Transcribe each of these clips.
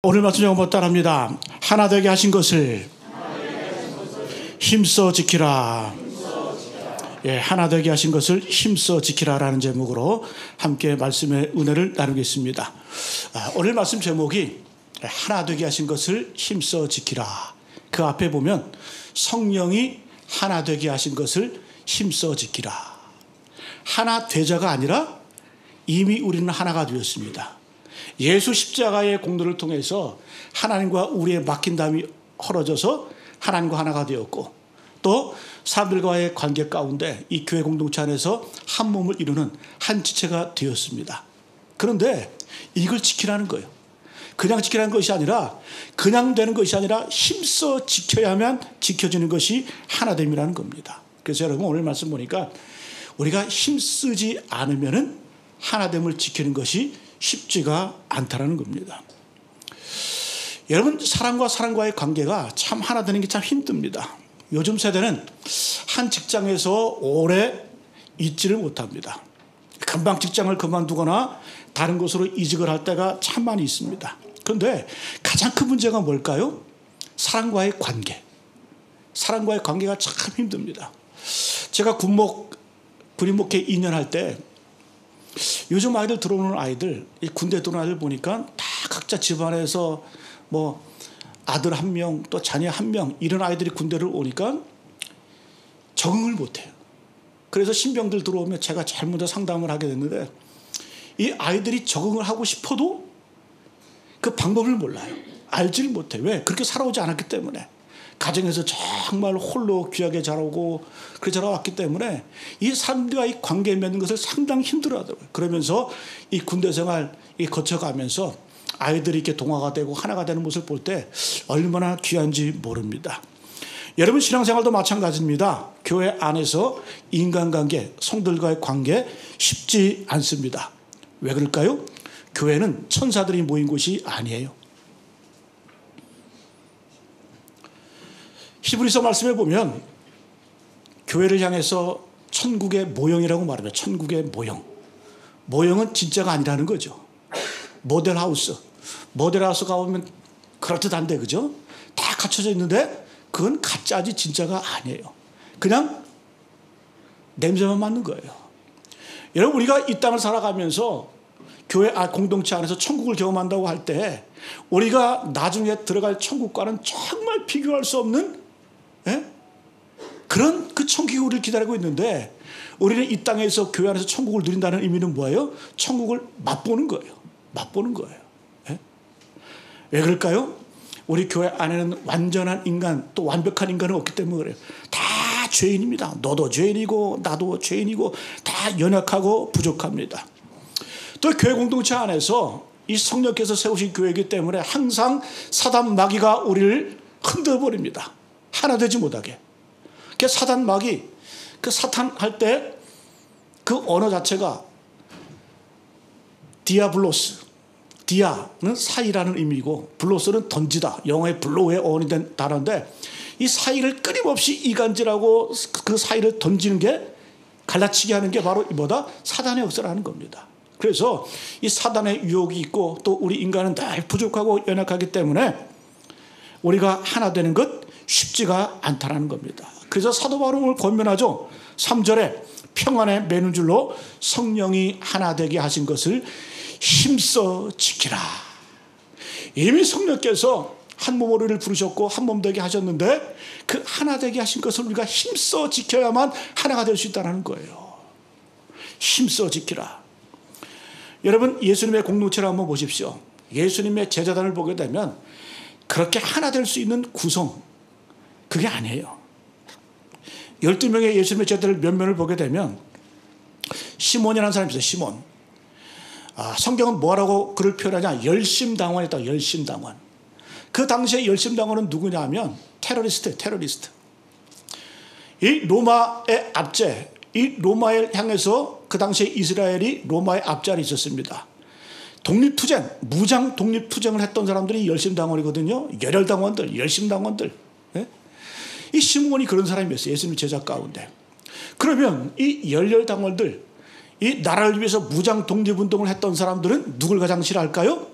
오늘 말씀 제목 따라합니다. 하나 되게 하신 것을 힘써 지키라. 예, 하나 되게 하신 것을 힘써 지키라라는 제목으로 함께 말씀의 은혜를 나누겠습니다. 오늘 말씀 제목이 하나 되게 하신 것을 힘써 지키라. 그 앞에 보면 성령이 하나 되게 하신 것을 힘써 지키라. 하나 되자가 아니라 이미 우리는 하나가 되었습니다. 예수 십자가의 공로를 통해서 하나님과 우리의 막힌 담이 헐어져서 하나님과 하나가 되었고, 또 사람들과의 관계 가운데 이 교회 공동체 안에서 한 몸을 이루는 한 지체가 되었습니다. 그런데 이걸 지키라는 거예요. 그냥 지키라는 것이 아니라, 그냥 되는 것이 아니라 힘써 지켜야만 지켜지는 것이 하나됨이라는 겁니다. 그래서 여러분, 오늘 말씀 보니까 우리가 힘쓰지 않으면은 하나됨을 지키는 것이 쉽지가 않다는 겁니다. 여러분, 사람과 사람과의 관계가 참 하나 되는 게 참 힘듭니다. 요즘 세대는 한 직장에서 오래 있지를 못합니다. 금방 직장을 그만두거나 다른 곳으로 이직을 할 때가 참 많이 있습니다. 그런데 가장 큰 문제가 뭘까요? 사람과의 관계. 사람과의 관계가 참 힘듭니다. 제가 군인 목회 2년 할 때 요즘 아이들 들어오는 아이들, 군대 들어오는 아이들 보니까 다 각자 집안에서 뭐 아들 한 명, 또 자녀 한 명, 이런 아이들이 군대를 오니까 적응을 못해요. 그래서 신병들 들어오면 제가 제일 먼저 상담을 하게 됐는데, 이 아이들이 적응을 하고 싶어도 그 방법을 몰라요. 알지를 못해요. 왜? 그렇게 살아오지 않았기 때문에. 가정에서 정말 홀로 귀하게 자라고 그렇게 자라왔기 때문에 이 사람들과의 관계 맺는 것을 상당히 힘들어하더라고요. 그러면서 이 군대 생활 거쳐가면서 아이들이 이렇게 동화가 되고 하나가 되는 모습을 볼 때 얼마나 귀한지 모릅니다. 여러분, 신앙생활도 마찬가지입니다. 교회 안에서 인간관계, 성들과의 관계 쉽지 않습니다. 왜 그럴까요? 교회는 천사들이 모인 곳이 아니에요. 히브리서 말씀에 보면 교회를 향해서 천국의 모형이라고 말합니다. 천국의 모형. 모형은 진짜가 아니라는 거죠. 모델하우스가 오면 그럴듯한데, 그죠? 다 갖춰져 있는데 그건 가짜지 진짜가 아니에요. 그냥 냄새만 맡는 거예요. 여러분, 우리가 이 땅을 살아가면서 교회 공동체 안에서 천국을 경험한다고 할 때 우리가 나중에 들어갈 천국과는 정말 비교할 수 없는 그런 그 천국이 우리를 기다리고 있는데, 우리는 이 땅에서 교회 안에서 천국을 누린다는 의미는 뭐예요? 천국을 맛보는 거예요. 맛보는 거예요. 왜 그럴까요? 우리 교회 안에는 완전한 인간, 또 완벽한 인간은 없기 때문에 그래요. 다 죄인입니다. 너도 죄인이고 나도 죄인이고 다 연약하고 부족합니다. 또 교회 공동체 안에서 이 성령께서 세우신 교회이기 때문에 항상 사단 마귀가 우리를 흔들어버립니다. 하나 되지 못하게. 그 사단 마귀, 그 사탄 할 때 그 언어 자체가 디아블로스. 디아는 사이라는 의미고 블로스는 던지다. 영어의 블로우의 어원이 된 단어인데, 이 사이를 끊임없이 이간질하고 그 사이를 던지는 게, 갈라치게 하는 게 바로 이보다 사단의 역사라는 겁니다. 그래서 이 사단의 유혹이 있고, 또 우리 인간은 늘 부족하고 연약하기 때문에 우리가 하나 되는 것 쉽지가 않다는 겁니다. 그래서 사도 바울은 오늘 권면하죠. 3절에 평안에 매는 줄로 성령이 하나 되게 하신 것을 힘써 지키라. 이미 성령께서 한 몸으로 우리를 부르셨고 한 몸 되게 하셨는데, 그 하나 되게 하신 것을 우리가 힘써 지켜야만 하나가 될 수 있다는 거예요. 힘써 지키라. 여러분, 예수님의 공동체를 한번 보십시오. 예수님의 제자단을 보게 되면 그렇게 하나 될 수 있는 구성, 그게 아니에요. 12명의 예수님의 제자들 몇 명을 보게 되면 시몬이라는 사람이 있어요. 시몬. 성경은 뭐라고 그를 표현하냐? 열심당원이다. 열심당원. 그 당시에 열심당원은 누구냐 하면 테러리스트. 이 로마의 압제, 이 로마를 향해서 그 당시에 이스라엘이 로마의 압제에 있었습니다. 독립투쟁, 무장 독립투쟁을 했던 사람들이 열심당원이거든요. 열혈당원들, 열심당원들. 이 시몬이 그런 사람이었어요. 예수님 제자 가운데. 그러면 이 열혈당원들, 이 나라를 위해서 무장 독립운동을 했던 사람들은 누굴 가장 싫어할까요?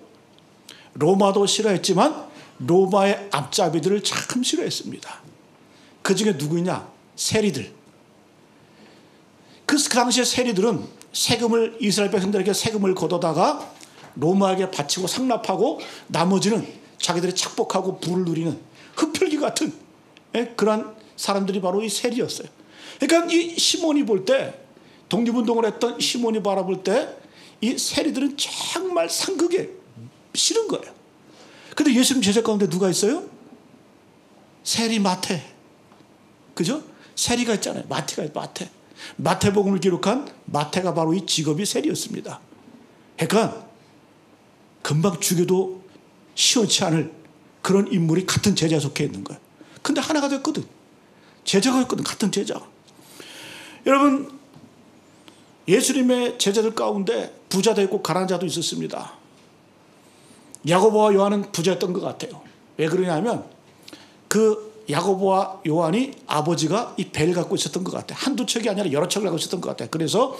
로마도 싫어했지만 로마의 앞잡이들을 참 싫어했습니다. 그 중에 누구냐? 세리들. 그 당시에 세리들은 세금을, 이스라엘 백성들에게 세금을 걷어다가 로마에게 바치고 상납하고 나머지는 자기들이 착복하고 부를 누리는 흡혈귀 같은 그런 사람들이 바로 이 세리였어요. 그러니까 이 시몬이 볼 때, 독립운동을 했던 시몬이 바라볼 때 이 세리들은 정말 상극에 싫은 거예요. 근데 예수님 제자 가운데 누가 있어요? 세리 마태. 그죠? 세리가 있잖아요. 마태가 있어요. 마태. 마태복음을 기록한 마태가 바로 이 직업이 세리였습니다. 그러니까 금방 죽여도 시원치 않을 그런 인물이 같은 제자 속해 있는 거예요. 근데 하나가 됐거든. 제자가 있거든. 같은 제자가. 여러분, 예수님의 제자들 가운데 부자도 있고 가난한 자도 있었습니다. 야고보와 요한은 부자였던 것 같아요. 왜 그러냐면 그 야고보와 요한이 아버지가 이 배를 갖고 있었던 것 같아요. 한두 척이 아니라 여러 척을 갖고 있었던 것 같아요. 그래서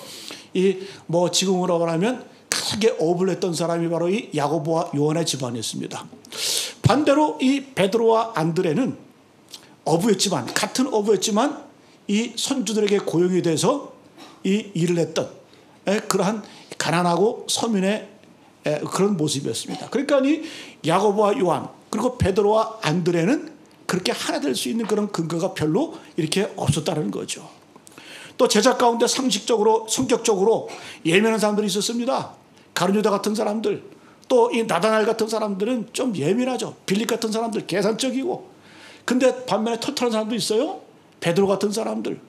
지금으로 말하면 크게 어업을 했던 사람이 바로 이 야고보와 요한의 집안이었습니다. 반대로 이 베드로와 안드레는 어부였지만, 같은 어부였지만 이 선주들에게 고용이 돼서 이 일을 했던 그러한 가난하고 서민의 그런 모습이었습니다. 그러니까 이 야고보와 요한 그리고 베드로와 안드레는 그렇게 하나 될 수 있는 그런 근거가 별로 이렇게 없었다는 거죠. 또 제자 가운데 상식적으로, 성격적으로 예민한 사람들이 있었습니다. 가룟유다 같은 사람들, 또 이 나다나엘 같은 사람들은 좀 예민하죠. 빌립 같은 사람들 계산적이고. 근데 반면에 털털한 사람도 있어요. 베드로 같은 사람들,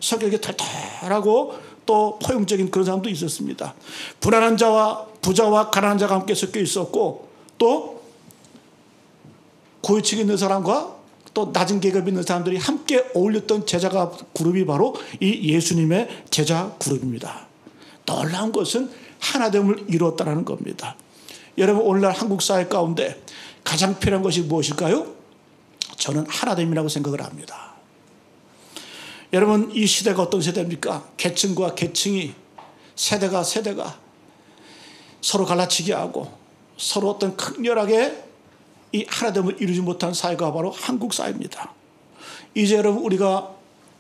성격이 털털하고 또 포용적인 그런 사람도 있었습니다. 불안한 자와 부자와 가난한 자가 함께 섞여 있었고, 또 고위층에 있는 사람과 또 낮은 계급에 있는 사람들이 함께 어울렸던 제자가 그룹이 바로 이 예수님의 제자 그룹입니다. 놀라운 것은 하나됨을 이루었다는 겁니다. 여러분, 오늘날 한국 사회 가운데 가장 필요한 것이 무엇일까요? 저는 하나됨이라고 생각을 합니다. 여러분, 이 시대가 어떤 세대입니까? 계층과 계층이, 세대가 서로 갈라치게 하고 서로 어떤 극렬하게 이 하나됨을 이루지 못한 사회가 바로 한국 사회입니다. 이제 여러분, 우리가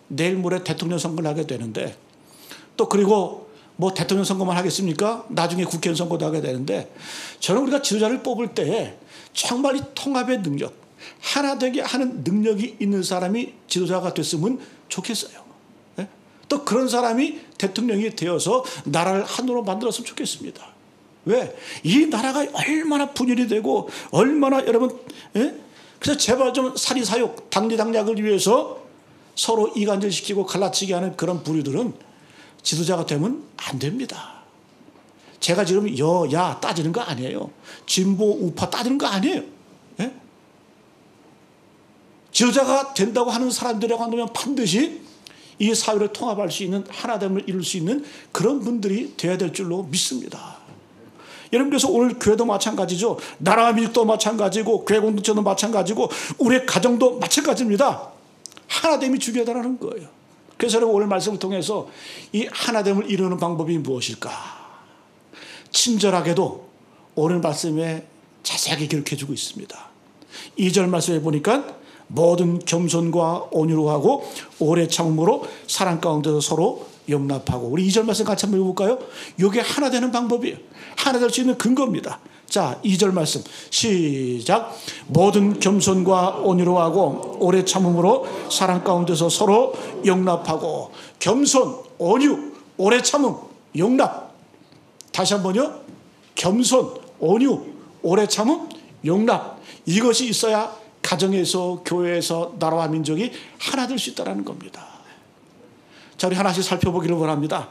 내일 모레 대통령 선거를 하게 되는데, 또 그리고 대통령 선거만 하겠습니까? 나중에 국회의원 선거도 하게 되는데, 저는 우리가 지도자를 뽑을 때 정말 이 통합의 능력, 하나 되게 하는 능력이 있는 사람이 지도자가 됐으면 좋겠어요. 또 그런 사람이 대통령이 되어서 나라를 하나로 만들었으면 좋겠습니다. 왜? 이 나라가 얼마나 분열이 되고 얼마나 여러분, 그래서 제발 좀 사리사욕, 당리당략을 위해서 서로 이간질시키고 갈라치게 하는 그런 부류들은 지도자가 되면 안 됩니다. 제가 지금 여야 따지는 거 아니에요. 진보 우파 따지는 거 아니에요. 지도자가 된다고 하는 사람들이라고 한다면 반드시 이 사회를 통합할 수 있는, 하나됨을 이룰 수 있는 그런 분들이 되어야 될 줄로 믿습니다. 여러분, 그래서 오늘 교회도 마찬가지죠. 나라와 민족도 마찬가지고 교회 공동체도 마찬가지고 우리의 가정도 마찬가지입니다. 하나됨이 중요하다는 거예요. 그래서 여러분, 오늘 말씀을 통해서 이 하나됨을 이루는 방법이 무엇일까? 친절하게도 오늘 말씀에 자세하게 기록해주고 있습니다. 2절 말씀에 보니까 모든 겸손과 온유로 하고 오래 참음으로 사랑 가운데서 서로 용납하고. 우리 2절 말씀 같이 한번 읽어볼까요? 이게 하나 되는 방법이에요. 하나 될 수 있는 근거입니다. 자, 2절 말씀 시작. 모든 겸손과 온유로 하고 오래 참음으로 사랑 가운데서 서로 용납하고. 겸손, 온유, 오래 참음, 용납. 다시 한번요. 겸손, 온유, 오래 참음, 용납. 이것이 있어야 가정에서, 교회에서, 나라와 민족이 하나 될 수 있다는 겁니다. 자, 우리 하나씩 살펴보기를 원합니다.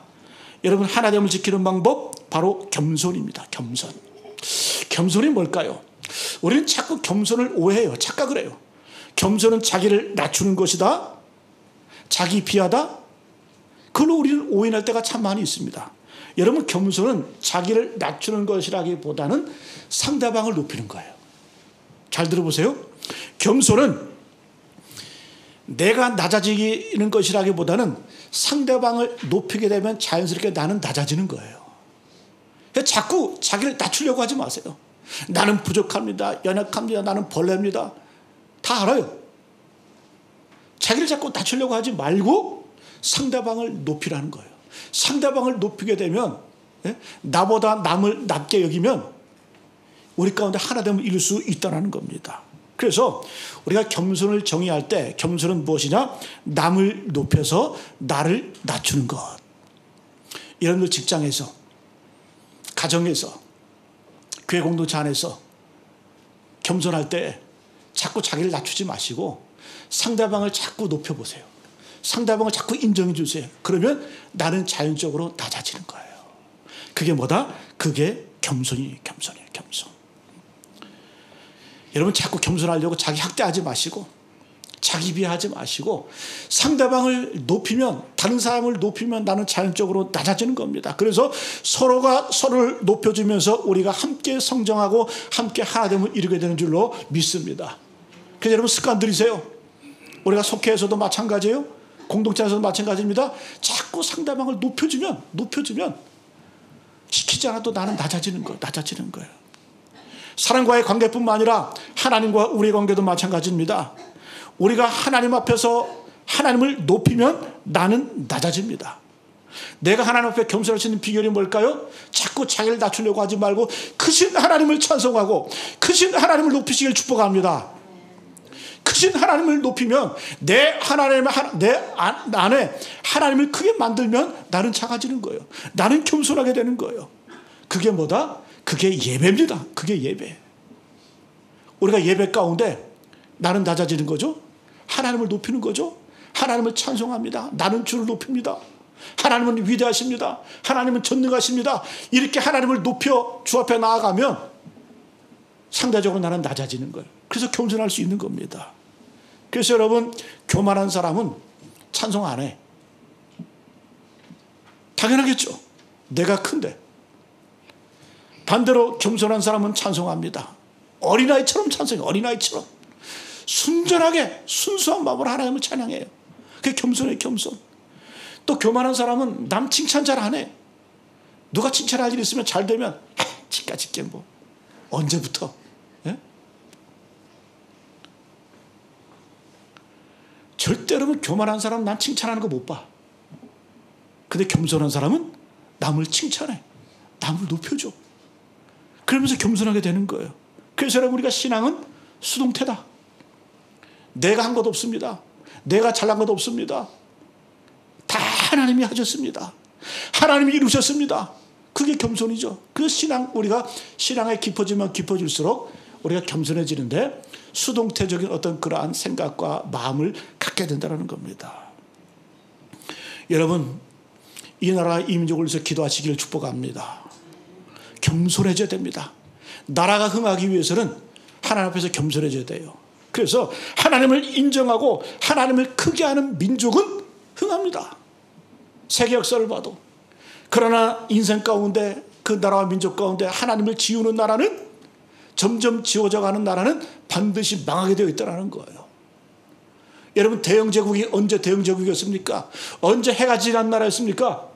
여러분, 하나됨을 지키는 방법 바로 겸손입니다. 겸손. 겸손이 뭘까요? 우리는 자꾸 겸손을 오해해요. 착각을 해요. 겸손은 자기를 낮추는 것이다, 자기 비하다. 그걸로 우리는 오해할 때가 참 많이 있습니다. 여러분, 겸손은 자기를 낮추는 것이라기보다는 상대방을 높이는 거예요. 잘 들어보세요. 겸손은 내가 낮아지는 것이라기보다는 상대방을 높이게 되면 자연스럽게 나는 낮아지는 거예요. 자꾸 자기를 낮추려고 하지 마세요. 나는 부족합니다. 연약합니다. 나는 벌레입니다. 다 알아요. 자기를 자꾸 낮추려고 하지 말고 상대방을 높이라는 거예요. 상대방을 높이게 되면, 나보다 남을 낮게 여기면 우리 가운데 하나됨을 이룰 수 있다는 겁니다. 그래서 우리가 겸손을 정의할 때 겸손은 무엇이냐? 남을 높여서 나를 낮추는 것. 여러분들 직장에서, 가정에서, 교회 공동체 안에서 겸손할 때 자꾸 자기를 낮추지 마시고 상대방을 자꾸 높여보세요. 상대방을 자꾸 인정해 주세요. 그러면 나는 자연적으로 낮아지는 거예요. 그게 뭐다? 그게 겸손이에요. 겸손. 여러분 자꾸 겸손하려고 자기 학대하지 마시고 자기 비하하지 마시고 상대방을 높이면, 다른 사람을 높이면 나는 자연적으로 낮아지는 겁니다. 그래서 서로가 서로를 높여주면서 우리가 함께 성장하고 함께 하나됨을 이루게 되는 줄로 믿습니다. 그래서 여러분 습관 들이세요. 우리가 속회에서도 마찬가지예요. 공동체에서도 마찬가지입니다. 자꾸 상대방을 높여주면 시키지 않아도 나는 낮아지는 거예요. 사람과의 관계뿐만 아니라 하나님과 우리의 관계도 마찬가지입니다. 우리가 하나님 앞에서 하나님을 높이면 나는 낮아집니다. 내가 하나님 앞에 겸손할 수 있는 비결이 뭘까요? 자꾸 자기를 낮추려고 하지 말고 크신 하나님을 찬송하고 크신 하나님을 높이시길 축복합니다. 크신 하나님을 높이면 내 안에 하나님을 크게 만들면 나는 작아지는 거예요. 나는 겸손하게 되는 거예요. 그게 뭐다? 그게 예배입니다. 그게 예배. 우리가 예배 가운데 나는 낮아지는 거죠. 하나님을 높이는 거죠. 하나님을 찬송합니다. 나는 주를 높입니다. 하나님은 위대하십니다. 하나님은 전능하십니다. 이렇게 하나님을 높여 주 앞에 나아가면 상대적으로 나는 낮아지는 거예요. 그래서 겸손할 수 있는 겁니다. 그래서 여러분, 교만한 사람은 찬송 안 해. 당연하겠죠. 내가 큰데. 반대로 겸손한 사람은 찬송합니다. 어린아이처럼 찬송해요. 어린아이처럼. 순전하게 순수한 마음으로 하나님을 찬양해요. 그게 겸손해요. 겸손. 또 교만한 사람은 남 칭찬 잘 안 해. 누가 칭찬할 일 있으면 잘 되면 치까짓게 뭐 언제부터. 예? 절대 여러분 교만한 사람은 난 칭찬하는 거 못 봐. 근데 겸손한 사람은 남을 칭찬해. 남을 높여줘. 그러면서 겸손하게 되는 거예요. 그래서 여러분, 우리가 신앙은 수동태다. 내가 한 것 없습니다. 내가 잘난 것 없습니다. 다 하나님이 하셨습니다. 하나님이 이루셨습니다. 그게 겸손이죠. 그 신앙, 우리가 신앙에 깊어지면 깊어질수록 우리가 겸손해지는데 수동태적인 어떤 그러한 생각과 마음을 갖게 된다는 겁니다. 여러분, 이 나라 이 민족을 위해서 기도하시기를 축복합니다. 겸손해져야 됩니다. 나라가 흥하기 위해서는 하나님 앞에서 겸손해져야 돼요. 그래서 하나님을 인정하고 하나님을 크게 하는 민족은 흥합니다. 세계 역사를 봐도. 그러나 인생 가운데, 그 나라와 민족 가운데 하나님을 지우는 나라는, 점점 지워져 가는 나라는 반드시 망하게 되어 있다는 거예요. 여러분, 대영제국이 언제 대영제국이었습니까? 언제 해가 지난 나라였습니까?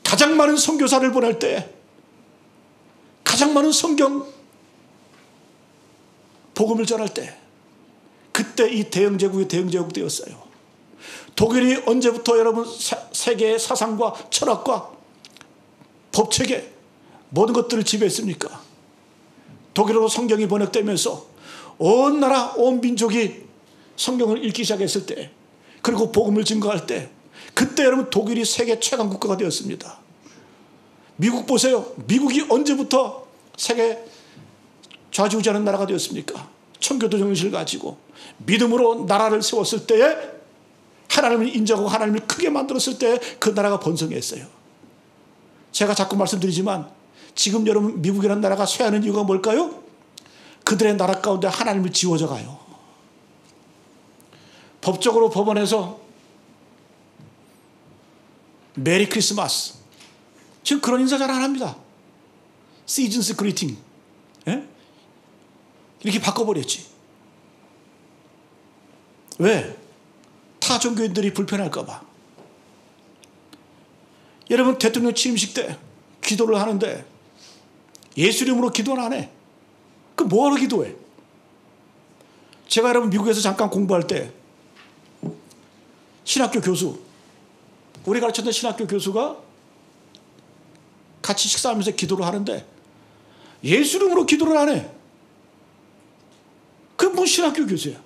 가장 많은 선교사를 보낼 때, 가장 많은 성경 복음을 전할 때, 그때 이 대영제국이 대영제국 되었어요. 독일이 언제부터 여러분 세계의 사상과 철학과 법체계 모든 것들을 지배했습니까? 독일어로 성경이 번역되면서 온 나라 온 민족이 성경을 읽기 시작했을 때, 그리고 복음을 증거할 때, 그때 여러분 독일이 세계 최강 국가가 되었습니다. 미국 보세요. 미국이 언제부터 세계 좌지우지하는 나라가 되었습니까? 청교도 정신을 가지고 믿음으로 나라를 세웠을 때에, 하나님을 인정하고 하나님을 크게 만들었을 때 그 나라가 번성했어요. 제가 자꾸 말씀드리지만 지금 여러분 미국이라는 나라가 쇠하는 이유가 뭘까요? 그들의 나라 가운데 하나님을 지워져 가요. 법적으로 법원에서 메리 크리스마스, 지금 그런 인사 잘 안 합니다. 시즌스 그리팅, 예? 이렇게 바꿔버렸지. 왜? 타 종교인들이 불편할까 봐. 여러분, 대통령 취임식 때 기도를 하는데 예수 이름으로 기도는 안 해. 그 뭐하러 기도해? 제가 여러분 미국에서 잠깐 공부할 때 신학교 교수, 우리 가르쳤던 신학교 교수가 같이 식사하면서 기도를 하는데 예수 이름으로 기도를 안 해. 그게 무슨 신학교 교수야?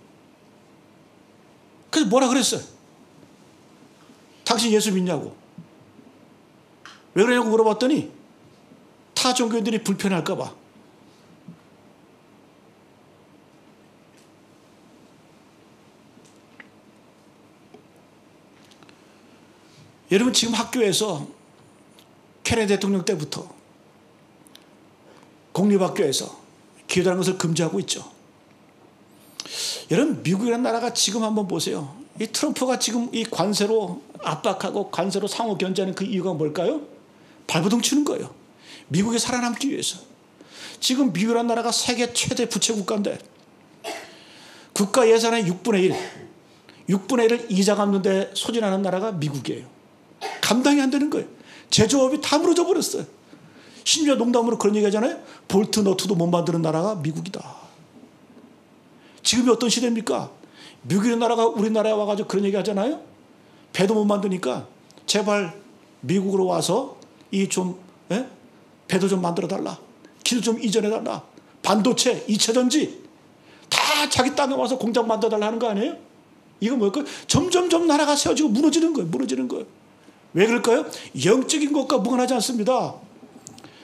그래서 뭐라 그랬어요? 당신 예수 믿냐고. 왜 그러냐고 물어봤더니 타 종교인들이 불편할까 봐. 여러분 지금 학교에서 케네디 대통령 때부터 공립학교에서 기도하는 것을 금지하고 있죠. 여러분 미국이라는 나라가 지금 한번 보세요. 이 트럼프가 지금 이 관세로 압박하고 관세로 상호 견제하는 그 이유가 뭘까요? 발버둥 치는 거예요. 미국이 살아남기 위해서. 지금 미국이라는 나라가 세계 최대 부채 국가인데 국가 예산의 6분의 1을 이자 갚는 데 소진하는 나라가 미국이에요. 감당이 안 되는 거예요. 제조업이 다 무너져 버렸어요. 심지어 농담으로 그런 얘기 하잖아요. 볼트 너트도 못 만드는 나라가 미국이다. 지금이 어떤 시대입니까? 미국이라는 나라가 우리나라에 와가지고 그런 얘기 하잖아요. 배도 못 만드니까 제발 미국으로 와서 배도 좀 만들어 달라. 길 좀 이전해 달라. 반도체, 2차 전지 다 자기 땅에 와서 공장 만들어 달라 하는 거 아니에요? 이거 뭘까요? 점점점 나라가 세워지고 무너지는 거예요. 무너지는 거예요. 왜 그럴까요? 영적인 것과 무관하지 않습니다.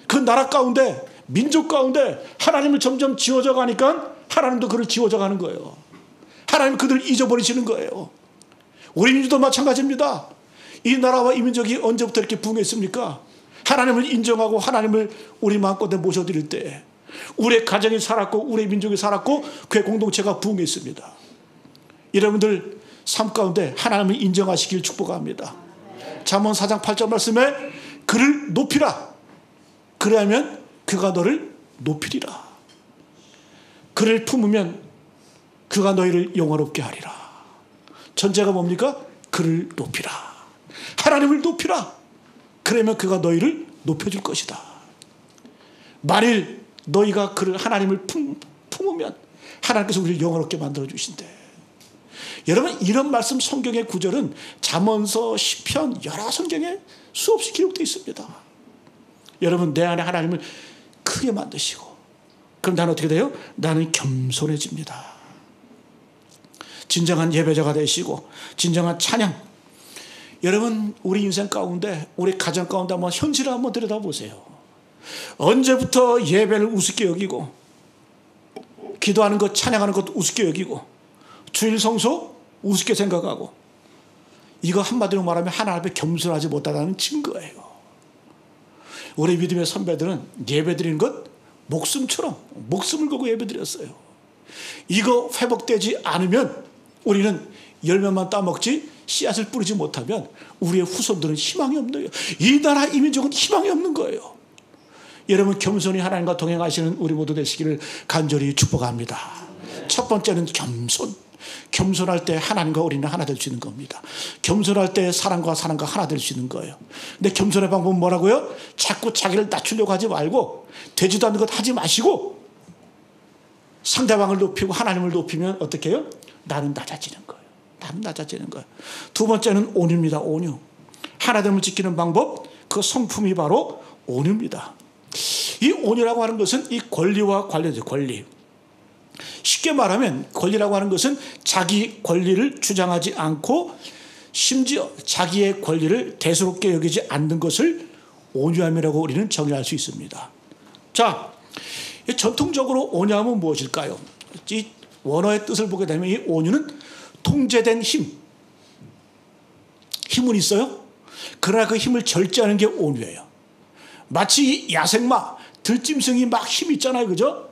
그 나라 가운데, 민족 가운데 하나님을 점점 지워져 가니까 하나님도 그를 지워져 가는 거예요. 하나님 그들을 잊어버리시는 거예요. 우리 민족도 마찬가지입니다. 이 나라와 이 민족이 언제부터 이렇게 부흥했습니까? 하나님을 인정하고 하나님을 우리 마음껏 모셔드릴 때 우리의 가정이 살았고 우리의 민족이 살았고 그의 공동체가 부흥했습니다. 여러분들 삶 가운데 하나님을 인정하시길 축복합니다. 잠언 4장 8절 말씀에 그를 높이라. 그래야면 그가 너를 높이리라. 그를 품으면 그가 너희를 영화롭게 하리라. 전제가 뭡니까? 그를 높이라. 하나님을 높이라. 그러면 그가 너희를 높여줄 것이다. 만일 너희가 그를 하나님을 품으면 하나님께서 우리를 영화롭게 만들어 주신대. 여러분 이런 말씀 성경의 구절은 잠언서 시편 여러 성경에 수없이 기록되어 있습니다. 여러분 내 안에 하나님을 크게 만드시고 그럼 나는 어떻게 돼요? 나는 겸손해집니다. 진정한 예배자가 되시고 진정한 찬양. 여러분 우리 인생 가운데 우리 가정 가운데 한번 현실을 한번 들여다보세요. 언제부터 예배를 우습게 여기고 기도하는 것 찬양하는 것도 우습게 여기고 주일 성소 우습게 생각하고 이거 한마디로 말하면 하나님 앞에 겸손하지 못하다는 증거예요. 우리 믿음의 선배들은 예배 드리는 것 목숨처럼 목숨을 걸고 예배 드렸어요. 이거 회복되지 않으면 우리는 열매만 따먹지 씨앗을 뿌리지 못하면 우리의 후손들은 희망이 없는 거예요. 이 나라 이 민족은 희망이 없는 거예요. 여러분 겸손히 하나님과 동행하시는 우리 모두 되시기를 간절히 축복합니다. 첫 번째는 겸손. 겸손할 때 하나님과 우리는 하나 될 수 있는 겁니다. 겸손할 때 사람과 하나 될 수 있는 거예요. 근데 겸손의 방법은 뭐라고요? 자꾸 자기를 낮추려고 하지 말고 되지도 않는 것 하지 마시고 상대방을 높이고 하나님을 높이면 어떻게 해요? 나는 낮아지는 거예요. 나는 낮아지는 거예요. 두 번째는 온유입니다. 온유. 하나됨을 지키는 방법, 그 성품이 바로 온유입니다. 이 온유라고 하는 것은 이 권리와 관련돼요. 권리. 쉽게 말하면 권리라고 하는 것은 자기 권리를 주장하지 않고 심지어 자기의 권리를 대수롭게 여기지 않는 것을 온유함이라고 우리는 정의할 수 있습니다. 자, 전통적으로 온유함은 무엇일까요? 이 원어의 뜻을 보게 되면 이 온유는 통제된 힘. 힘은 있어요. 그러나 그 힘을 절제하는 게 온유예요. 마치 야생마, 들짐승이 막 힘 있잖아요. 그죠?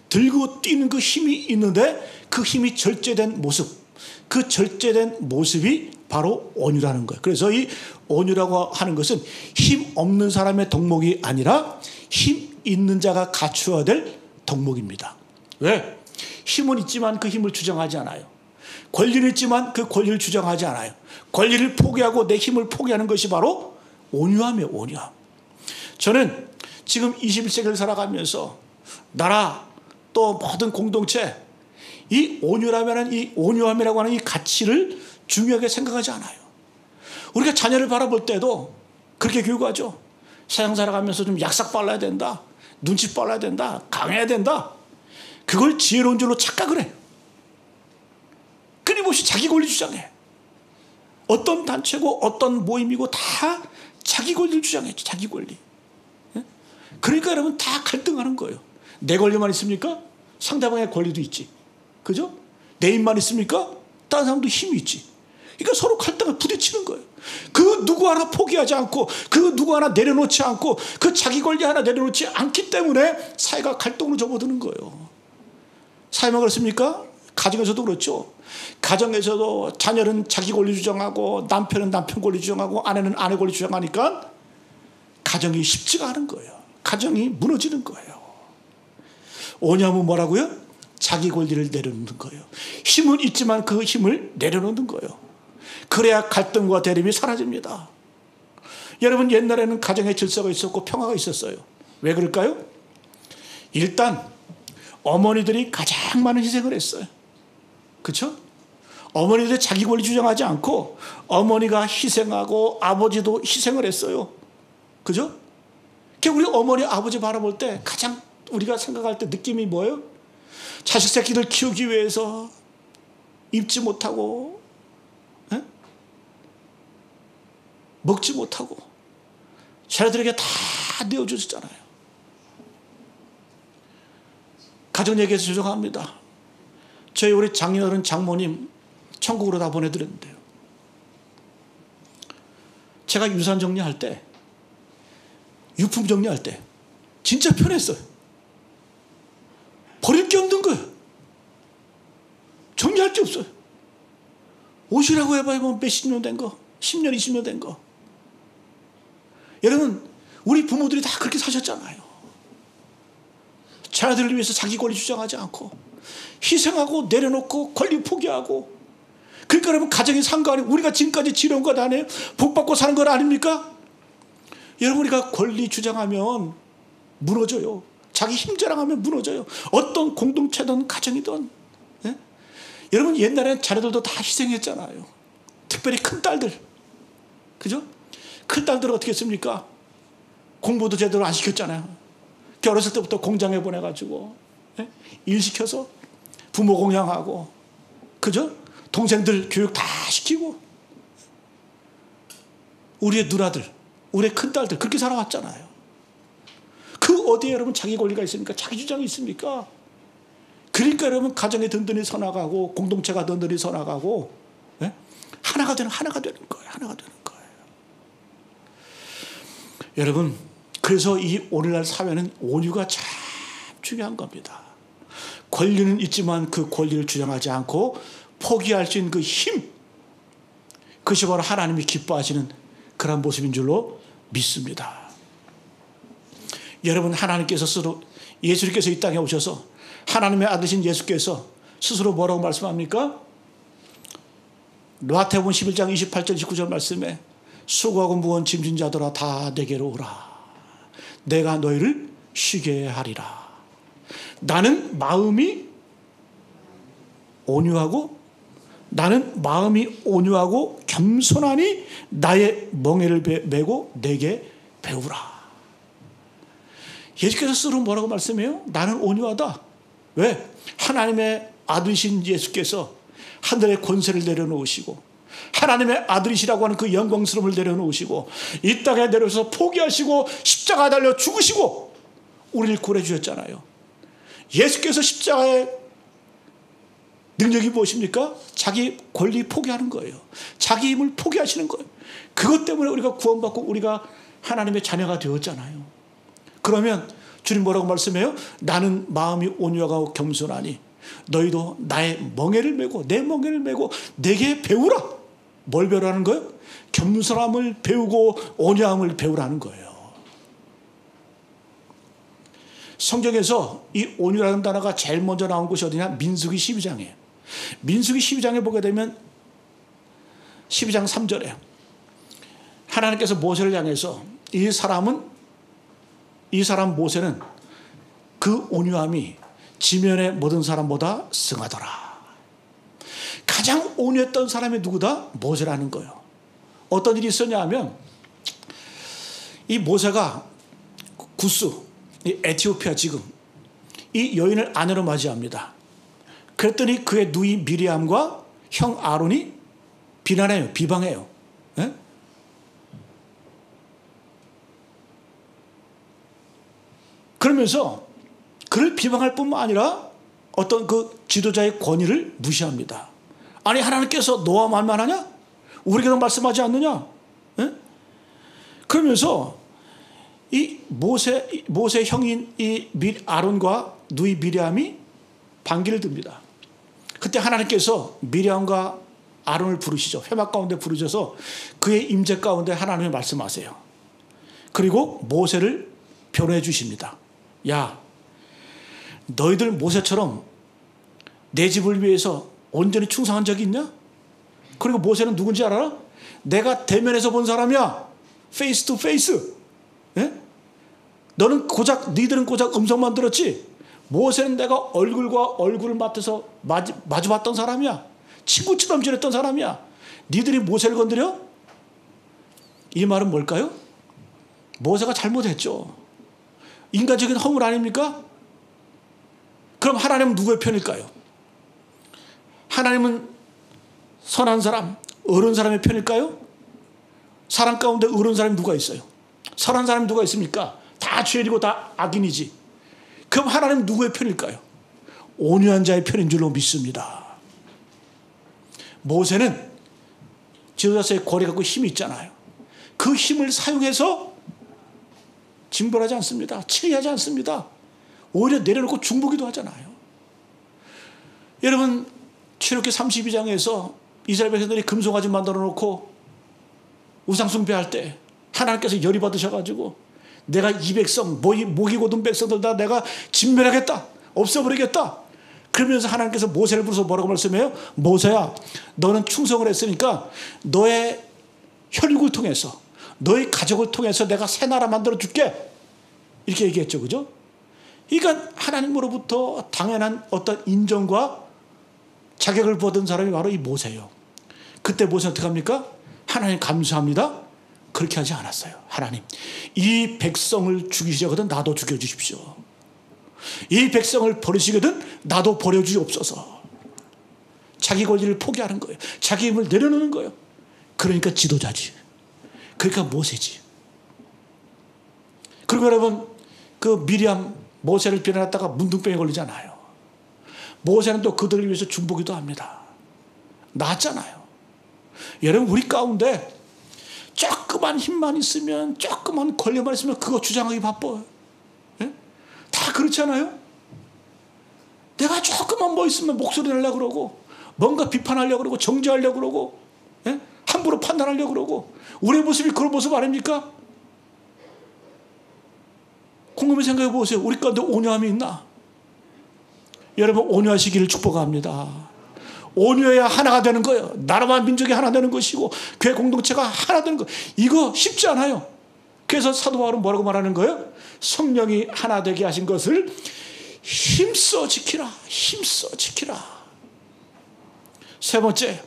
들고 뛰는 그 힘이 있는데 그 힘이 절제된 모습. 그 절제된 모습이 바로 온유라는 거예요. 그래서 이 온유라고 하는 것은 힘 없는 사람의 덕목이 아니라 힘 있는 자가 갖추어야 될 덕목입니다. 왜? 힘은 있지만 그 힘을 주장하지 않아요. 권리는 있지만 그 권리를 주장하지 않아요. 권리를 포기하고 내 힘을 포기하는 것이 바로 온유함이에요. 온유함. 저는 지금 21세기를 살아가면서 나라 또 모든 공동체, 이 온유라면 이 온유함이라고 하는 이 가치를 중요하게 생각하지 않아요. 우리가 자녀를 바라볼 때도 그렇게 교육하죠. 세상 살아가면서 좀 약삭 빨라야 된다. 눈치 빨라야 된다. 강해야 된다. 그걸 지혜로운 줄로 착각을 해. 끊임없이 자기 권리 주장해. 어떤 단체고 어떤 모임이고 다 자기 권리를 주장했죠. 자기 권리. 그러니까 여러분 다 갈등하는 거예요. 내 권리만 있습니까? 상대방의 권리도 있지. 그죠? 내 힘만 있습니까? 다른 사람도 힘이 있지. 그러니까 서로 갈등을 부딪히는 거예요. 그 누구 하나 포기하지 않고 그 누구 하나 내려놓지 않고 그 자기 권리 하나 내려놓지 않기 때문에 사회가 갈등으로 접어드는 거예요. 사회만 그렇습니까? 가정에서도 그렇죠. 가정에서도 자녀는 자기 권리 주장하고 남편은 남편 권리 주장하고 아내는 아내 권리 주장하니까 가정이 쉽지가 않은 거예요. 가정이 무너지는 거예요. 오냐면 뭐라고요? 자기 권리를 내려놓는 거예요. 힘은 있지만 그 힘을 내려놓는 거예요. 그래야 갈등과 대립이 사라집니다. 여러분 옛날에는 가정에 질서가 있었고 평화가 있었어요. 왜 그럴까요? 일단 어머니들이 가장 많은 희생을 했어요. 그렇죠? 어머니들이 자기 권리 주장하지 않고 어머니가 희생하고 아버지도 희생을 했어요. 그죠? 우리 어머니 아버지 바라볼 때 가장 우리가 생각할 때 느낌이 뭐예요? 자식 새끼들 키우기 위해서 입지 못하고 먹지 못하고 자녀들에게 다 내어주셨잖아요. 가정 얘기해서 죄송합니다. 저희 우리 장인어른 장모님 천국으로 다 보내드렸는데요. 제가 유산 정리할 때 유품 정리할 때 진짜 편했어요. 버릴 게 없는 거예요. 정리할 게 없어요. 옷이라고 해봐야 몇십 년 된 거, 10년, 20년 된 거. 여러분, 우리 부모들이 다 그렇게 사셨잖아요. 자녀들을 위해서 자기 권리 주장하지 않고 희생하고 내려놓고 권리 포기하고. 그러니까 여러분 가정의 상관이 우리가 지금까지 지려온 것 아니에요? 복받고 사는 것 아닙니까? 여러분 우리가 권리 주장하면 무너져요. 자기 힘 자랑하면 무너져요. 어떤 공동체든 가정이든. 예? 여러분 옛날에는 자녀들도 다 희생했잖아요. 특별히 큰딸들. 그죠? 큰딸들은 어떻게 했습니까? 공부도 제대로 안 시켰잖아요. 어렸을 때부터 공장에 보내가지고 일 시켜서 부모 공양하고, 그죠? 동생들 교육 다 시키고, 우리의 누나들, 우리의 큰딸들 그렇게 살아왔잖아요. 그 어디에 여러분 자기 권리가 있습니까? 자기 주장이 있습니까? 그러니까 여러분 가정이 든든히 서나가고 공동체가 든든히 서나가고 하나가 되는 거예요. 하나가 되는 거예요. 여러분 그래서 이 오늘날 사회는 온유가 참 중요한 겁니다. 권리는 있지만 그 권리를 주장하지 않고 포기할 수 있는 그 힘, 그것이 바로 하나님이 기뻐하시는 그런 모습인 줄로 믿습니다. 여러분 하나님께서 스스로 예수님께서 이 땅에 오셔서 하나님의 아들이신 예수께서 스스로 뭐라고 말씀합니까? 마태복음 11장 28절 29절 말씀에 수고하고 무거운 짐진 자들아 다 내게로 오라. 내가 너희를 쉬게 하리라. 나는 마음이 온유하고 겸손하니 나의 멍에를 메고 내게 배우라. 예수께서 스스로 뭐라고 말씀해요? 나는 온유하다. 왜? 하나님의 아들이신 예수께서 하늘의 권세를 내려놓으시고 하나님의 아들이시라고 하는 그 영광스러움을 내려놓으시고 이 땅에 내려서 포기하시고 십자가 달려 죽으시고 우리를 구원해 주셨잖아요. 예수께서 십자가의 능력이 무엇입니까? 자기 권리 포기하는 거예요. 자기 힘을 포기하시는 거예요. 그것 때문에 우리가 구원받고 우리가 하나님의 자녀가 되었잖아요. 그러면 주님 뭐라고 말씀해요? 나는 마음이 온유하고 겸손하니 너희도 나의 멍에를 메고 내 멍에를 메고 내게 배우라. 뭘 배우라는 거예요? 겸손함을 배우고 온유함을 배우라는 거예요. 성경에서 이 온유라는 단어가 제일 먼저 나온 곳이 어디냐? 민수기 12장이에요. 민수기 12장에 보게 되면 12장 3절에 하나님께서 모세를 향해서 이 사람 모세는 그 온유함이 지면의 모든 사람보다 승하더라. 가장 온유했던 사람이 누구다? 모세라는 거예요. 어떤 일이 있었냐 하면 이 모세가 구스, 에티오피아 지금 이 여인을 아내로 맞이합니다. 그랬더니 그의 누이 미리암과 형 아론이 비난해요. 비방해요. 예? 그러면서 그를 비방할 뿐만 아니라 어떤 그 지도자의 권위를 무시합니다. 아니 하나님께서 너와 말만 하냐? 우리에게도 말씀하지 않느냐? 예? 그러면서 이 모세 형인 이 아론과 누이 미리암이 반기를 듭니다. 그때 하나님께서 미리암과 아론을 부르시죠. 회막 가운데 부르셔서 그의 임재 가운데 하나님이 말씀하세요. 그리고 모세를 변호해 주십니다. 야, 너희들 모세처럼 내 집을 위해서 온전히 충성한 적이 있냐? 그리고 모세는 누군지 알아? 내가 대면에서 본 사람이야. 페이스 투 페이스. 예? 니들은 고작 음성만 들었지. 모세는 내가 얼굴과 얼굴을 맞춰서 마주봤던 사람이야. 친구처럼 지냈던 사람이야. 니들이 모세를 건드려? 이 말은 뭘까요? 모세가 잘못했죠. 인간적인 허물 아닙니까? 그럼 하나님은 누구의 편일까요? 하나님은 선한 사람, 의로운 사람의 편일까요? 사람 가운데 의로운 사람이 누가 있어요? 선한 사람이 누가 있습니까? 다 죄인이고 다 악인이지. 그럼 하나님은 누구의 편일까요? 온유한 자의 편인 줄로 믿습니다. 모세는 지도자의 권위 갖고 힘이 있잖아요. 그 힘을 사용해서 징벌하지 않습니다. 치리하지 않습니다. 오히려 내려놓고 중보기도 하잖아요. 여러분 출애굽기 32장에서 이스라엘 백성들이 금송아지 만들어 놓고 우상 숭배할 때 하나님께서 열이 받으셔가지고 내가 이 백성 목이 곧은 백성들 다 내가 진멸하겠다, 없애버리겠다. 그러면서 하나님께서 모세를 부르셔서 뭐라고 말씀해요? 모세야, 너는 충성을 했으니까 너의 혈육을 통해서 너의 가족을 통해서 내가 새 나라 만들어 줄게. 이렇게 얘기했죠. 그죠? 그러니까 하나님으로부터 당연한 어떤 인정과 자격을 받은 사람이 바로 이 모세예요. 그때 모세는 어떻게 합니까? 하나님 감사합니다. 그렇게 하지 않았어요. 하나님, 이 백성을 죽이시려거든 나도 죽여주십시오. 이 백성을 버리시거든 나도 버려주옵소서. 자기 권리를 포기하는 거예요. 자기 힘을 내려놓는 거예요. 그러니까 지도자지. 그러니까 모세지. 그리고 여러분 그 미리암 모세를 비난했다가 문둥병에 걸리잖아요. 모세는 또 그들을 위해서 중보기도 합니다. 낫잖아요. 여러분 우리 가운데 조그만 힘만 있으면, 조그만 권리만 있으면 그거 주장하기 바빠요. 예? 다 그렇잖아요. 내가 조그만 뭐 있으면 목소리 내려고 그러고 뭔가 비판하려고 그러고 정죄하려고 그러고, 예? 함부로 판단하려고 그러고. 우리의 모습이 그런 모습 아닙니까? 곰곰이 생각해 보세요. 우리 가운데 온유함이 있나? 여러분 온유하시기를 축복합니다. 온유해야 하나가 되는 거예요. 나라와 민족이 하나 되는 것이고 교회 공동체가 하나 되는 거. 이거 쉽지 않아요. 그래서 사도 바울은 뭐라고 말하는 거예요? 성령이 하나 되게 하신 것을 힘써 지키라. 힘써 지키라. 세 번째,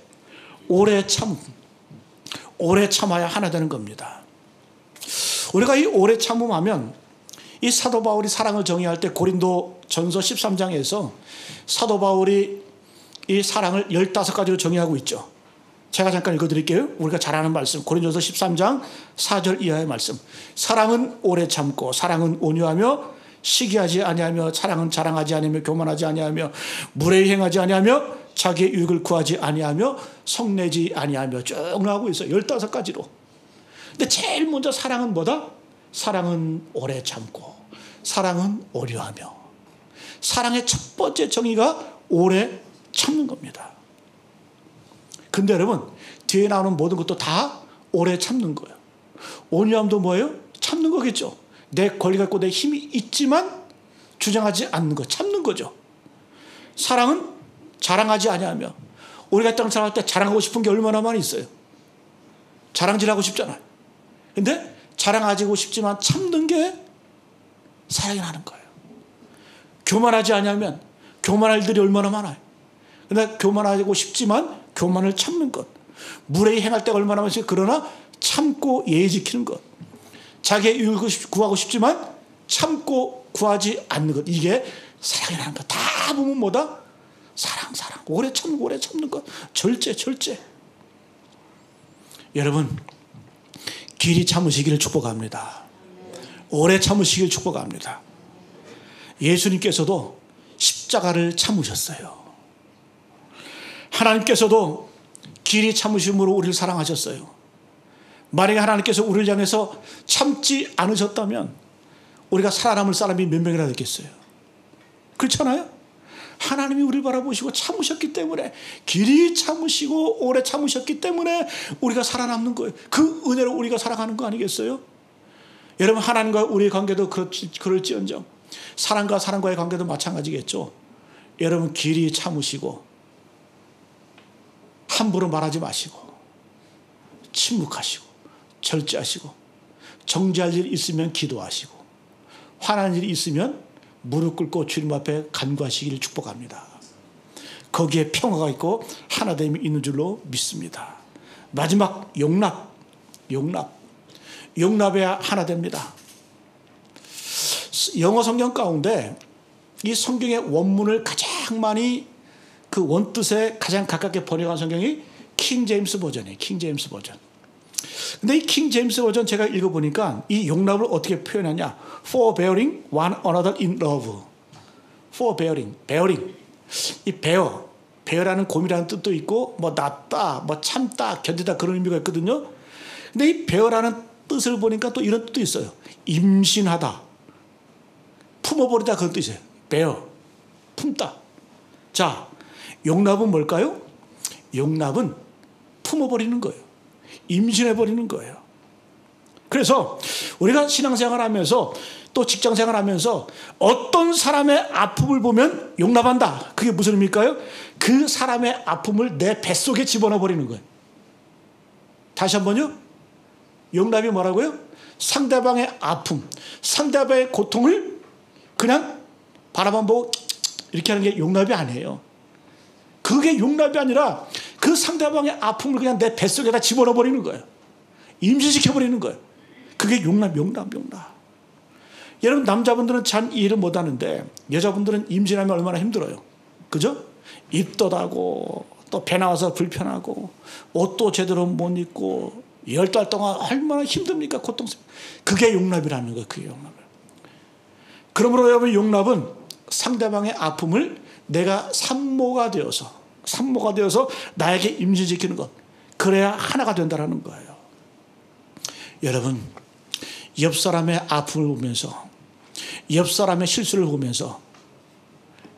오래 참. 오래 참아야 하나 되는 겁니다. 우리가 이 오래 참음하면 이 사도 바울이 사랑을 정의할 때 고린도 전서 13장에서 사도 바울이 이 사랑을 15가지로 정의하고 있죠. 제가 잠깐 읽어드릴게요. 우리가 잘 아는 말씀, 고린도서 13장 4절 이하의 말씀. 사랑은 오래 참고, 사랑은 온유하며, 시기하지 아니하며, 사랑은 자랑하지 아니하며, 교만하지 아니하며, 무례히 행하지 아니하며, 자기의 유익을 구하지 아니하며, 성내지 아니하며. 쭉 나오고 있어요. 15가지로. 근데 제일 먼저 사랑은 뭐다? 사랑은 오래 참고, 사랑은 온유하며. 사랑의 첫 번째 정의가 오래 참는 겁니다. 근데 여러분 뒤에 나오는 모든 것도 다 오래 참는 거예요. 온유함도 뭐예요? 참는 거겠죠. 내 권리가 있고 내 힘이 있지만 주장하지 않는 거, 참는 거죠. 사랑은 자랑하지 아니하며. 우리가 땅 살아갈 때 자랑하고 싶은 게 얼마나 많이 있어요. 자랑질하고 싶잖아요. 근데 자랑하고 싶지만 참는 게 사랑이 나는 거예요. 교만하지 않으면 교만할 일들이 얼마나 많아요. 그러나 교만하고 싶지만 교만을 참는 것. 무례히 행할 때가 얼마나 많으요. 그러나 참고 예의 지키는 것. 자기의 이익을 구하고 싶지만 참고 구하지 않는 것. 이게 사랑이라는 것. 다 보면 뭐다? 사랑. 오래 참는 것. 절제. 여러분, 길이 참으시기를 축복합니다. 오래 참으시기를 축복합니다. 예수님께서도 십자가를 참으셨어요. 하나님께서도 길이 참으심으로 우리를 사랑하셨어요. 만약에 하나님께서 우리를 향해서 참지 않으셨다면 우리가 살아남을 사람이 몇 명이나 됐겠어요? 그렇잖아요? 하나님이 우리를 바라보시고 참으셨기 때문에, 길이 참으시고 오래 참으셨기 때문에 우리가 살아남는 거예요. 그 은혜로 우리가 살아가는 거 아니겠어요? 여러분, 하나님과 우리의 관계도 그럴지언정 사람과 사람과의 관계도 마찬가지겠죠. 여러분, 길이 참으시고 함부로 말하지 마시고 침묵하시고 절제하시고 정죄할 일이 있으면 기도하시고 화난 일이 있으면 무릎 꿇고 주님 앞에 간구하시기를 축복합니다. 거기에 평화가 있고 하나됨이 있는 줄로 믿습니다. 마지막 용납해야 하나 됩니다. 영어 성경 가운데 이 성경의 원문을 가장 많이 그 원뜻에 가장 가깝게 번역한 성경이 킹 제임스 버전이에요. 킹 제임스 버전. 근데 이 킹 제임스 버전 제가 읽어보니까 이 용납을 어떻게 표현하냐. forbearing one another in love. bearing. 이 bear라는 곰이라는 뜻도 있고 뭐 낫다, 뭐 참다, 견디다 그런 의미가 있거든요. 근데 이 bear라는 뜻을 보니까 또 이런 뜻도 있어요. 임신하다, 품어버리다 그런 뜻이에요. bear, 품다. 자, 용납은 뭘까요? 용납은 품어버리는 거예요. 임신해버리는 거예요. 그래서 우리가 신앙생활하면서 또 직장생활하면서 어떤 사람의 아픔을 보면 용납한다. 그게 무슨 의미일까요? 그 사람의 아픔을 내 뱃속에 집어넣어버리는 거예요. 다시 한번요. 용납이 뭐라고요? 상대방의 아픔, 상대방의 고통을 그냥 바라만 보고 이렇게 하는 게 용납이 아니에요. 그게 용납이 아니라 그 상대방의 아픔을 그냥 내 뱃속에다 집어넣어버리는 거예요. 임신시켜버리는 거예요. 그게 용납. 여러분, 남자분들은 잘 이해를 못하는데 여자분들은 임신하면 얼마나 힘들어요. 그죠? 입도 다고 또 배 나와서 불편하고 옷도 제대로 못 입고 10달 동안 얼마나 힘듭니까? 고통스럽습니다. 그게 용납이라는 거예요. 그게 용납. 그러므로 여러분, 용납은 상대방의 아픔을 내가 산모가 되어서 나에게 임신시키는 것. 그래야 하나가 된다는 거예요. 여러분, 옆 사람의 아픔을 보면서, 옆 사람의 실수를 보면서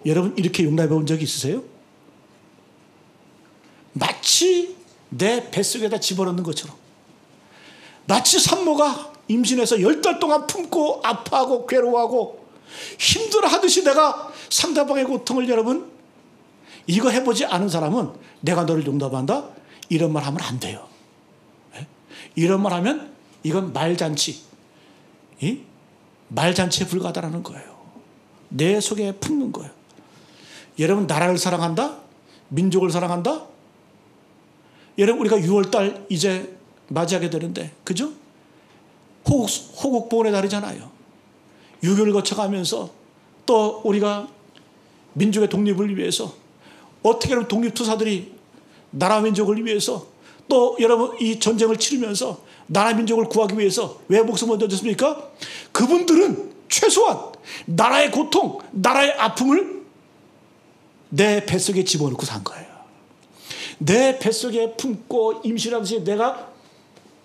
여러분 이렇게 용납해 본 적이 있으세요? 마치 내 뱃속에다 집어넣는 것처럼, 마치 산모가 임신해서 10달 동안 품고 아파하고 괴로워하고 힘들어하듯이 내가 상대방의 고통을, 여러분, 이거 해보지 않은 사람은 내가 너를 용납한다? 이런 말 하면 안 돼요. 이런 말 하면 이건 말잔치에 불과하다는 거예요. 내 속에 품는 거예요. 여러분, 나라를 사랑한다? 민족을 사랑한다? 여러분, 우리가 6월달 이제 맞이하게 되는데, 그죠? 호국보훈의 달이잖아요. 6.25를 거쳐가면서 또 우리가 민족의 독립을 위해서 어떻게 하면 독립투사들이 나라 민족을 위해서 또 여러분 이 전쟁을 치르면서 나라 민족을 구하기 위해서 왜 목숨을 던졌습니까? 그분들은 최소한 나라의 고통, 나라의 아픔을 내 뱃속에 집어넣고 산 거예요. 내 뱃속에 품고 임신하듯이 내가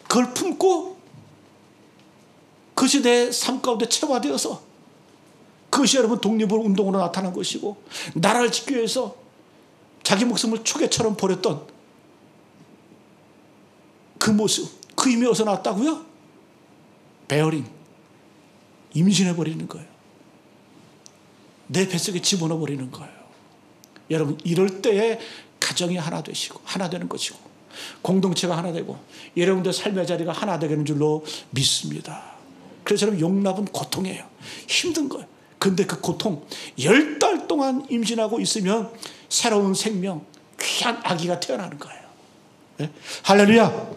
그걸 품고 그것이 내 삶 가운데 체화되어서 그것이 여러분 독립을 운동으로 나타난 것이고 나라를 지키기 위해서 자기 목숨을 초계처럼 버렸던 그 모습, 그 힘이 어디서 나왔다고요? 베어링, 임신해버리는 거예요. 내 뱃속에 집어넣어버리는 거예요. 여러분, 이럴 때에 가정이 하나 되시고 하나 되는 것이고 공동체가 하나 되고 여러분들 삶의 자리가 하나 되는 줄로 믿습니다. 그래서 여러분, 용납은 고통이에요. 힘든 거예요. 근데 그 고통 10달 동안 임신하고 있으면 새로운 생명, 귀한 아기가 태어나는 거예요. 네? 할렐루야.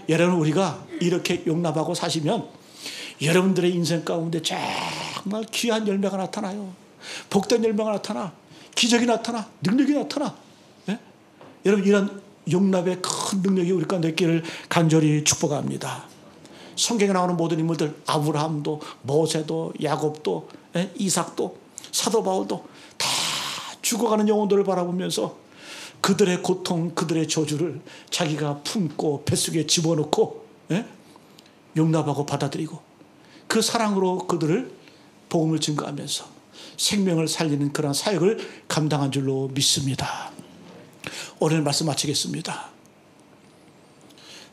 여러분, 우리가 이렇게 용납하고 사시면 여러분들의 인생 가운데 정말 귀한 열매가 나타나요. 복된 열매가 나타나, 기적이 나타나, 능력이 나타나. 네? 여러분, 이런 용납의 큰 능력이 우리 가운데 있기를 간절히 축복합니다. 성경에 나오는 모든 인물들, 아브라함도, 모세도, 야곱도, 이삭도, 사도 바울도 다 죽어가는 영혼들을 바라보면서 그들의 고통, 그들의 저주를 자기가 품고 뱃속에 집어넣고 용납하고 받아들이고 그 사랑으로 그들을 복음을 증거하면서 생명을 살리는 그런 사역을 감당한 줄로 믿습니다. 오늘 말씀 마치겠습니다.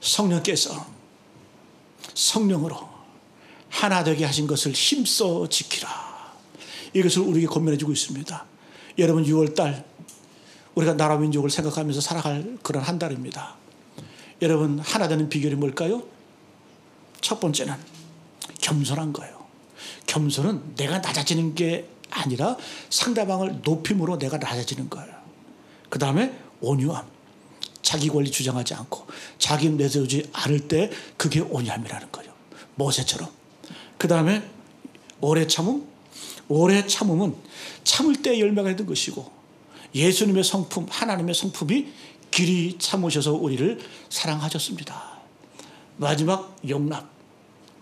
성령께서 성령으로 하나 되게 하신 것을 힘써 지키라. 이것을 우리에게 권면해 주고 있습니다. 여러분, 6월달 우리가 나라 민족을 생각하면서 살아갈 그런 한 달입니다. 여러분, 하나 되는 비결이 뭘까요? 첫 번째는 겸손한 거예요. 겸손은 내가 낮아지는 게 아니라 상대방을 높임으로 내가 낮아지는 거예요. 그 다음에 온유함. 자기 권리 주장하지 않고 자기 내세우지 않을 때 그게 온유함이라는 거예요. 모세처럼. 그 다음에 오래 참음. 오래 참음은 참을 때 열매가 있는 것이고 예수님의 성품, 하나님의 성품이 길이 참으셔서 우리를 사랑하셨습니다. 마지막 용납.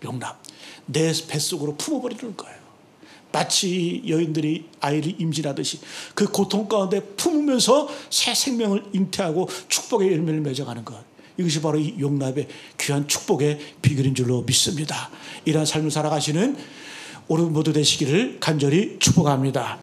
용납. 내 뱃속으로 품어버리는 거예요. 마치 여인들이 아이를 임신하듯이 그 고통 가운데 품으면서 새 생명을 잉태하고 축복의 열매를 맺어가는 것. 이것이 바로 이 용납의 귀한 축복의 비결인 줄로 믿습니다. 이러한 삶을 살아가시는 우리 모두 되시기를 간절히 축복합니다.